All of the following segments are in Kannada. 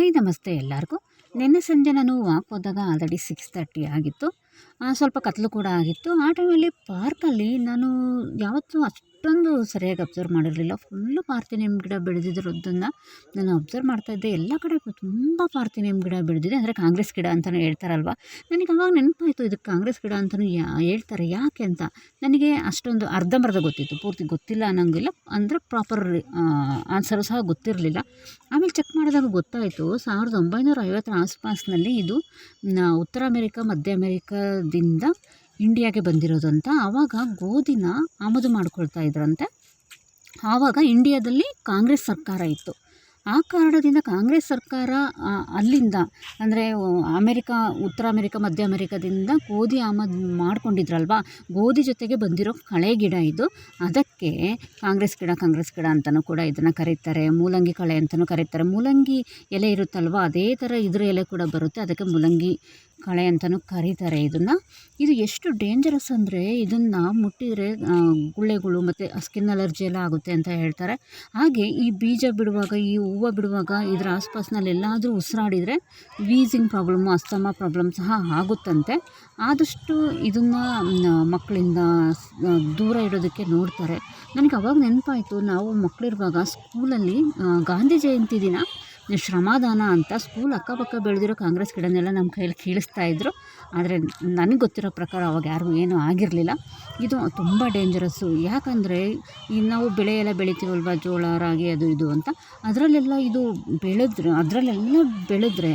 ಹಾಯ್ ನಮಸ್ತೆ ಎಲ್ಲರಿಗೂ. ನಿನ್ನೆ ಸಂಜೆ ನಾನು ವಾಕ್ ಹೋದಾಗ ಆಲ್ರೆಡಿ 6:30 ಆಗಿತ್ತು. ಸ್ವಲ್ಪ ಕತ್ಲು ಕೂಡ ಆಗಿತ್ತು. ಆ ಟೈಮಲ್ಲಿ ಪಾರ್ಕಲ್ಲಿ ನಾನು ಯಾವತ್ತೂ ಅಷ್ಟೊಂದು ಸರಿಯಾಗಿ ಅಬ್ಸರ್ವ್ ಮಾಡಿರಲಿಲ್ಲ. ಫುಲ್ಲು ಪಾರ್ಥಿನಿಯಂ ಗಿಡ ಬೆಳೆದಿರೋದನ್ನು ನಾನು ಅಬ್ಸರ್ವ್ ಮಾಡ್ತಾಯಿದ್ದೆ. ಎಲ್ಲ ಕಡೆ ತುಂಬ ಪಾರ್ಥಿನಿಯಂ ಗಿಡ ಬೆಳೆದಿದೆ. ಅಂದರೆ ಕಾಂಗ್ರೆಸ್ ಗಿಡ ಅಂತಲೇ ಹೇಳ್ತಾರಲ್ವ. ನನಗೆ ಅವಾಗ ನೆನಪಾಯಿತು, ಇದಕ್ಕೆ ಕಾಂಗ್ರೆಸ್ ಗಿಡ ಅಂತಲೂ ಹೇಳ್ತಾರೆ ಯಾಕೆ ಅಂತ. ನನಗೆ ಅಷ್ಟೊಂದು ಅರ್ಧಂಬರ್ಧ ಗೊತ್ತಿತ್ತು, ಪೂರ್ತಿ ಗೊತ್ತಿಲ್ಲ ಅನ್ನೋಂಗಿಲ್ಲ. ಅಂದರೆ ಪ್ರಾಪರ್ ಆನ್ಸರು ಸಹ ಗೊತ್ತಿರಲಿಲ್ಲ. ಆಮೇಲೆ ಚೆಕ್ ಮಾಡಿದಾಗ ಗೊತ್ತಾಯಿತು, 1950 ಆಸ್ಪಾಸ್ನಲ್ಲಿ ಇದು ಉತ್ತರ ಅಮೆರಿಕ ಮಧ್ಯ ಅಮೆರಿಕದಿಂದ ಇಂಡಿಯಾಗೆ ಬಂದಿರೋದು ಅಂತ. ಆವಾಗ ಗೋಧಿನ ಆಮದು ಮಾಡ್ಕೊಳ್ತಾ ಇದ್ರಂತೆ. ಆವಾಗ ಇಂಡಿಯಾದಲ್ಲಿ ಕಾಂಗ್ರೆಸ್ ಸರ್ಕಾರ ಇತ್ತು. ಆ ಕಾರಣದಿಂದ ಕಾಂಗ್ರೆಸ್ ಸರ್ಕಾರ ಅಲ್ಲಿಂದ ಅಂದರೆ ಉತ್ತರ ಅಮೆರಿಕ ಮಧ್ಯ ಅಮೆರಿಕದಿಂದ ಗೋಧಿ ಆಮದು ಮಾಡ್ಕೊಂಡಿದ್ರಲ್ವ, ಗೋಧಿ ಜೊತೆಗೆ ಬಂದಿರೋ ಕಳೆ ಗಿಡ ಇದು. ಅದಕ್ಕೆ ಕಾಂಗ್ರೆಸ್ ಗಿಡ ಅಂತಲೂ ಕೂಡ ಇದನ್ನು ಕರೀತಾರೆ. ಮೂಲಂಗಿ ಕಳೆ ಅಂತಲೂ ಕರೀತಾರೆ. ಮೂಲಂಗಿ ಎಲೆ ಇರುತ್ತಲ್ವ, ಅದೇ ಥರ ಇದ್ರ ಎಲೆ ಕೂಡ ಬರುತ್ತೆ. ಅದಕ್ಕೆ ಮೂಲಂಗಿ ಕಳೆ ಅಂತಲೂ ಕರೀತಾರೆ ಇದನ್ನು. ಇದು ಎಷ್ಟು ಡೇಂಜರಸ್ ಅಂದರೆ, ಇದನ್ನು ಮುಟ್ಟಿದರೆ ಗುಳ್ಳೆಗಳು ಮತ್ತು ಸ್ಕಿನ್ ಅಲರ್ಜಿ ಎಲ್ಲ ಆಗುತ್ತೆ ಅಂತ ಹೇಳ್ತಾರೆ. ಹಾಗೆ ಈ ಬೀಜ ಬಿಡುವಾಗ, ಈ ಹೂವು ಬಿಡುವಾಗ ಇದರ ಆಸ್ಪಾಸ್ನಲ್ಲಿ ಎಲ್ಲಾದರೂ ಉಸಿರಾಡಿದರೆ ವೀಸಿಂಗ್ ಪ್ರಾಬ್ಲಮ್ಮು, ಅಸ್ತಮಾ ಪ್ರಾಬ್ಲಮ್ ಸಹ ಆಗುತ್ತಂತೆ. ಆದಷ್ಟು ಇದನ್ನು ಮಕ್ಕಳಿಂದ ದೂರ ಇಡೋದಕ್ಕೆ ನೋಡ್ತಾರೆ. ನನಗೆ ಅವಾಗ ನೆನಪಾಯಿತು, ನಾವು ಮಕ್ಕಳಿರುವಾಗ ಸ್ಕೂಲಲ್ಲಿ ಗಾಂಧಿ ಜಯಂತಿ ದಿನ ಶ್ರಮದಾನ ಅಂತ ಸ್ಕೂಲ್ ಅಕ್ಕಪಕ್ಕ ಬೆಳೆದಿರೋ ಕಾಂಗ್ರೆಸ್ ಗಿಡನೆಲ್ಲ ನಮ್ಮ ಕೈಯಲ್ಲಿ ಕೀಳಿಸ್ತಾಯಿದ್ರು. ಆದರೆ ನನಗೆ ಗೊತ್ತಿರೋ ಪ್ರಕಾರ ಅವಾಗ ಯಾರಿಗೂ ಏನೂ ಆಗಿರಲಿಲ್ಲ. ಇದು ತುಂಬ ಡೇಂಜರಸ್ಸು. ಯಾಕಂದರೆ ಈಗ ನಾವು ಬೆಳೆ ಎಲ್ಲ ಬೆಳಿತೀವಲ್ವ, ಜೋಳ ರಾಗಿ ಅದು ಇದು ಅಂತ, ಅದರಲ್ಲೆಲ್ಲ ಇದು ಬೆಳೆದ್ರೆ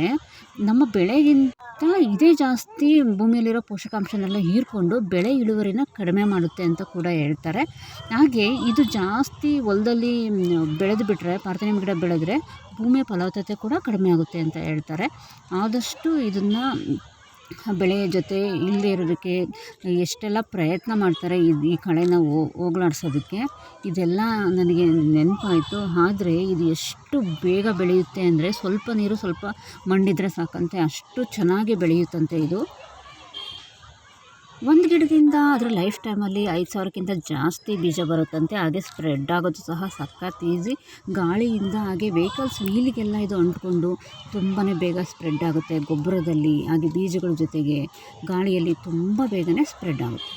ನಮ್ಮ ಬೆಳೆಗಿಂತ ಇದೇ ಜಾಸ್ತಿ ಭೂಮಿಯಲ್ಲಿರೋ ಪೋಷಕಾಂಶನೆಲ್ಲ ಹೀರ್ಕೊಂಡು ಬೆಳೆ ಇಳುವರಿನ ಕಡಿಮೆ ಮಾಡುತ್ತೆ ಅಂತ ಕೂಡ ಹೇಳ್ತಾರೆ. ಹಾಗೆ ಇದು ಜಾಸ್ತಿ ಹೊಲದಲ್ಲಿ ಬೆಳೆದು ಬಿಟ್ಟರೆ, ಪಾರ್ಥಿನಿಯಂ ಗಿಡ ಬೆಳೆದ್ರೆ ಭೂಮಿಯ ಫಲವತ್ತತೆ ಕೂಡ ಕಡಿಮೆ ಆಗುತ್ತೆ ಅಂತ ಹೇಳ್ತಾರೆ. ಆದಷ್ಟು ಇದನ್ನು ಬೆಳೆಯ ಜೊತೆ ಇಲ್ಲದೆ ಇರೋದಕ್ಕೆ ಎಷ್ಟೆಲ್ಲ ಪ್ರಯತ್ನ ಮಾಡ್ತಾರೆ ಈ ಕಳೆನ ಹೋಗಲಾಡ್ಸೋದಕ್ಕೆ. ಇದೆಲ್ಲ ನನಗೆ ನೆನಪಾಯಿತು. ಆದರೆ ಇದು ಎಷ್ಟು ಬೇಗ ಬೆಳೆಯುತ್ತೆ ಅಂದರೆ, ಸ್ವಲ್ಪ ನೀರು ಸ್ವಲ್ಪ ಮಣ್ಣಿದ್ರೆ ಸಾಕಂತೆ ಅಷ್ಟು ಚೆನ್ನಾಗಿ ಬೆಳೆಯುತ್ತಂತೆ ಇದು. ಒಂದು ಗಿಡದಿಂದ ಅದರ ಲೈಫ್ ಟೈಮಲ್ಲಿ 5,000ಕ್ಕಿಂತ ಜಾಸ್ತಿ ಬೀಜ ಬರುತ್ತಂತೆ. ಹಾಗೆ ಸ್ಪ್ರೆಡ್ ಆಗೋದು ಸಹ ಸಖತ್ ಈಸಿ. ಗಾಳಿಯಿಂದ ಹಾಗೆ ವೆಹಿಕಲ್ಸ್ ವೀಲಿಗೆಲ್ಲ ಇದು ಅಂಟ್ಕೊಂಡು ತುಂಬಾ ಬೇಗ ಸ್ಪ್ರೆಡ್ ಆಗುತ್ತೆ. ಗೊಬ್ಬರದಲ್ಲಿ ಹಾಗೆ ಬೀಜಗಳ ಜೊತೆಗೆ ಗಾಳಿಯಲ್ಲಿ ತುಂಬ ಬೇಗನೆ ಸ್ಪ್ರೆಡ್ ಆಗುತ್ತೆ.